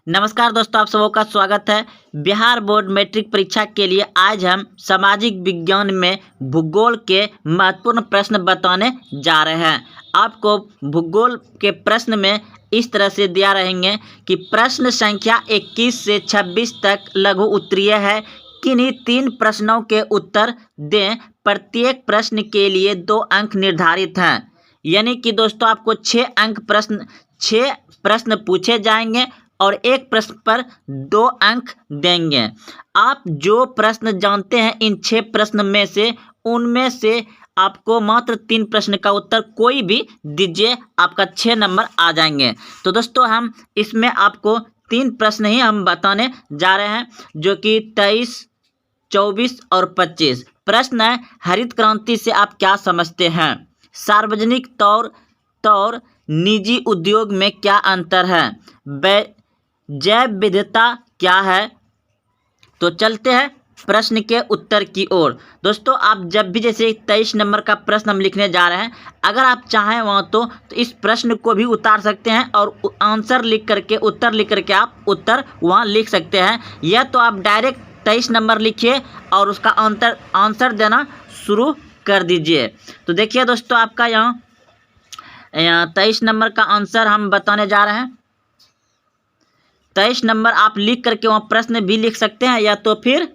नमस्कार दोस्तों, आप सबों का स्वागत है। बिहार बोर्ड मैट्रिक परीक्षा के लिए आज हम सामाजिक विज्ञान में भूगोल के महत्वपूर्ण प्रश्न बताने जा रहे हैं। आपको भूगोल के प्रश्न में इस तरह से दिया रहेंगे कि प्रश्न संख्या 21 से 26 तक लघु उत्तरीय है। किन्हीं 3 प्रश्नों के उत्तर दें। प्रत्येक प्रश्न के लिए 2 अंक निर्धारित हैं। यानी कि दोस्तों आपको 6 प्रश्न पूछे जाएंगे और एक प्रश्न पर 2 अंक देंगे। आप जो प्रश्न जानते हैं इन 6 प्रश्न में से, उनमें से आपको मात्र 3 प्रश्न का उत्तर कोई भी दीजिए, आपका 6 नंबर आ जाएंगे। तो दोस्तों हम इसमें आपको 3 प्रश्न ही हम बताने जा रहे हैं, जो कि 23, 24 और 25। प्रश्न है, हरित क्रांति से आप क्या समझते हैं? सार्वजनिक तौर निजी उद्योग में क्या अंतर है? जैव विविधता क्या है? तो चलते हैं प्रश्न के उत्तर की ओर। दोस्तों आप जब भी, जैसे 23 नंबर का प्रश्न हम लिखने जा रहे हैं, अगर आप चाहें वहाँ तो इस प्रश्न को भी उतार सकते हैं और आंसर लिख करके, उत्तर लिख करके आप उत्तर वहाँ लिख सकते हैं, या तो आप डायरेक्ट 23 नंबर लिखिए और उसका आंसर देना शुरू कर दीजिए। तो देखिए दोस्तों, आपका यहाँ 23 नंबर का आंसर हम बताने जा रहे हैं। 23 नंबर आप लिख करके वहाँ प्रश्न भी लिख सकते हैं, या तो फिर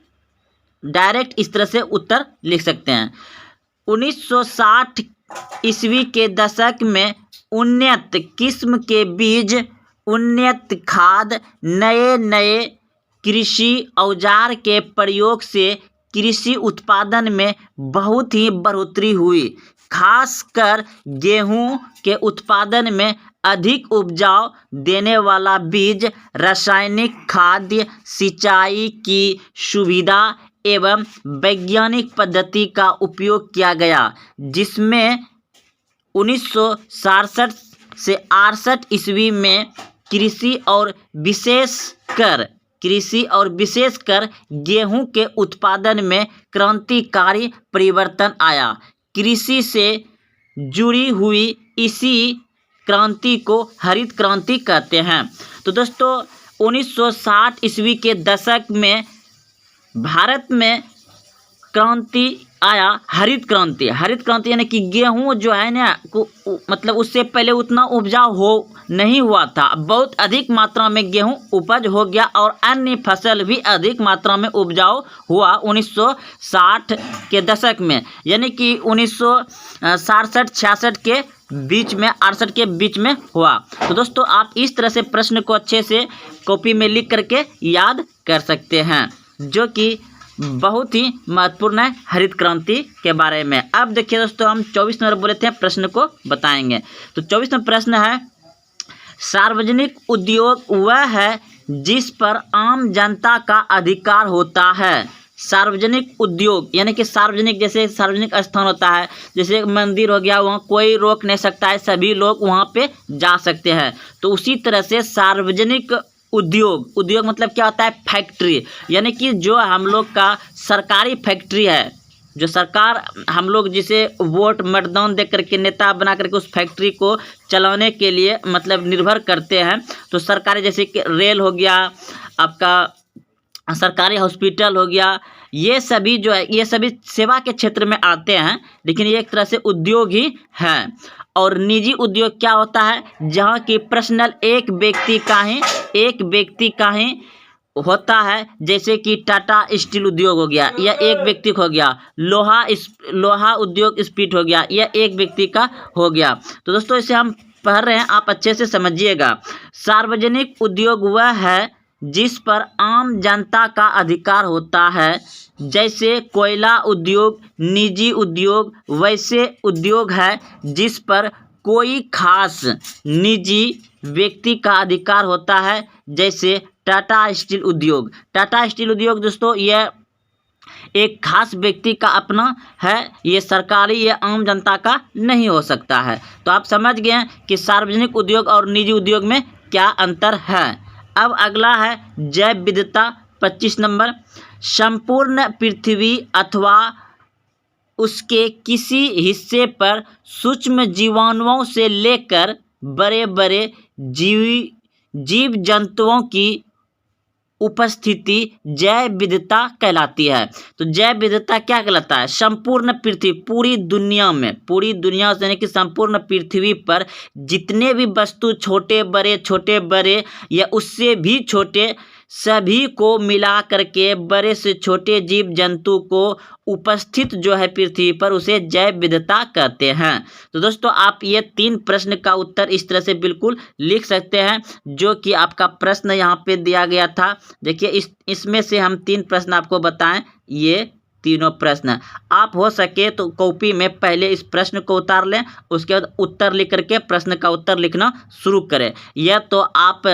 डायरेक्ट इस तरह से उत्तर लिख सकते हैं। 1960 ईस्वी के दशक में उन्नत किस्म के बीज, उन्नत खाद, नए कृषि औजार के प्रयोग से कृषि उत्पादन में बहुत ही बढ़ोतरी हुई। खासकर गेहूं के उत्पादन में अधिक उपजाऊ देने वाला बीज, रासायनिक खाद्य, सिंचाई की सुविधा एवं वैज्ञानिक पद्धति का उपयोग किया गया, जिसमें 1967 से 68 ईस्वी में कृषि और विशेषकर गेहूं के उत्पादन में क्रांतिकारी परिवर्तन आया। कृषि से जुड़ी हुई इसी क्रांति को हरित क्रांति कहते हैं। तो दोस्तों 1960 ईस्वी के दशक में भारत में क्रांति आया, हरित क्रांति यानी कि गेहूं जो है ना, मतलब उससे पहले उतना उपजाऊ नहीं हुआ था। बहुत अधिक मात्रा में गेहूं उपज हो गया और अन्य फसल भी अधिक मात्रा में उपजाऊ हुआ 1960 के दशक में, यानी कि 1967-66 के बीच में, 68 के बीच में हुआ। तो दोस्तों आप इस तरह से प्रश्न को अच्छे से कॉपी में लिख करके याद कर सकते हैं, जो कि बहुत ही महत्वपूर्ण है हरित क्रांति के बारे में। अब देखिए दोस्तों, हम 24 नंबर बोले थे, प्रश्न को बताएंगे। तो 24 नंबर प्रश्न है, सार्वजनिक उद्योग वह है जिस पर आम जनता का अधिकार होता है। सार्वजनिक उद्योग यानी कि सार्वजनिक, जैसे सार्वजनिक स्थान होता है, जैसे मंदिर हो गया, वहाँ कोई रोक नहीं सकता है, सभी लोग वहाँ पे जा सकते हैं। तो उसी तरह से सार्वजनिक उद्योग मतलब क्या होता है? फैक्ट्री, यानी कि जो हम लोग का सरकारी फैक्ट्री है, जो सरकार हम लोग जिसे वोट मतदान दे करके नेता बना करके उस फैक्ट्री को चलाने के लिए मतलब निर्भर करते हैं। तो सरकारी, जैसे कि रेल हो गया, आपका सरकारी हॉस्पिटल हो गया, ये सभी जो है, ये सभी सेवा के क्षेत्र में आते हैं, लेकिन ये एक तरह से उद्योग ही है। और निजी उद्योग क्या होता है? जहाँ की पर्सनल एक व्यक्ति का ही होता है, जैसे कि टाटा स्टील उद्योग हो गया, या एक व्यक्ति हो गया, लोहा उद्योग स्पीड हो गया, या एक व्यक्ति का हो गया। तो दोस्तों इसे हम पढ़ रहे हैं, आप अच्छे से समझिएगा। सार्वजनिक उद्योग वह है जिस पर आम जनता का अधिकार होता है, जैसे कोयला उद्योग निजी उद्योग वैसे उद्योग है जिस पर कोई खास निजी व्यक्ति का अधिकार होता है, जैसे टाटा स्टील उद्योग दोस्तों यह एक खास व्यक्ति का अपना है, ये सरकारी, ये आम जनता का नहीं हो सकता है। तो आप समझ गए कि सार्वजनिक उद्योग और निजी उद्योग में क्या अंतर है। अब अगला है जैव विविधता, 25 नंबर। संपूर्ण पृथ्वी अथवा उसके किसी हिस्से पर सूक्ष्म जीवाणुओं से लेकर बड़े बड़े जीव जंतुओं की उपस्थिति जैव विविधता कहलाती है। तो जैव विविधता क्या कहलाता है? संपूर्ण पृथ्वी, पूरी दुनिया में, पूरी दुनिया यानी कि संपूर्ण पृथ्वी पर जितने भी वस्तु छोटे बड़े या उससे भी छोटे सभी को मिला करके बड़े से छोटे जीव जंतु को उपस्थित जो है पृथ्वी पर उसे जैव विविधता कहते हैं। तो दोस्तों आप ये 3 प्रश्न का उत्तर इस तरह से बिल्कुल लिख सकते हैं जो कि आपका प्रश्न यहाँ पे दिया गया था। देखिए इसमें से हम 3 प्रश्न आपको बताएं, ये तीनों प्रश्न आप हो सके तो कॉपी में पहले इस प्रश्न को उतार लें, उसके बाद उत्तर लिख करके प्रश्न का उत्तर लिखना शुरू करें, या तो आप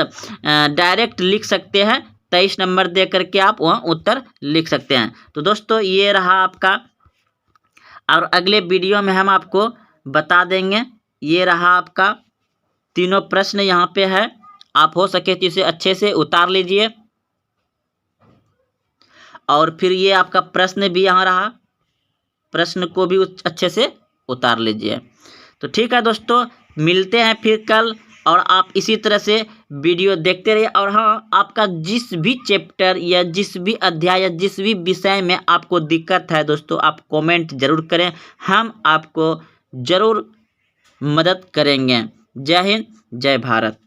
डायरेक्ट लिख सकते हैं 23 नंबर दे करके आप वहाँ उत्तर लिख सकते हैं। तो दोस्तों ये रहा आपका, और अगले वीडियो में हम आपको बता देंगे। ये रहा आपका तीनों प्रश्न यहाँ पे है, आप हो सके तो इसे अच्छे से उतार लीजिए। और फिर ये आपका प्रश्न भी यहाँ रहा, प्रश्न को भी अच्छे से उतार लीजिए। तो ठीक है दोस्तों, मिलते हैं फिर कल, और आप इसी तरह से वीडियो देखते रहिए। और हाँ, आपका जिस भी चैप्टर या जिस भी अध्याय या जिस भी विषय में आपको दिक्कत है दोस्तों, आप कमेंट जरूर करें, हम आपको ज़रूर मदद करेंगे। जय हिंद, जय भारत।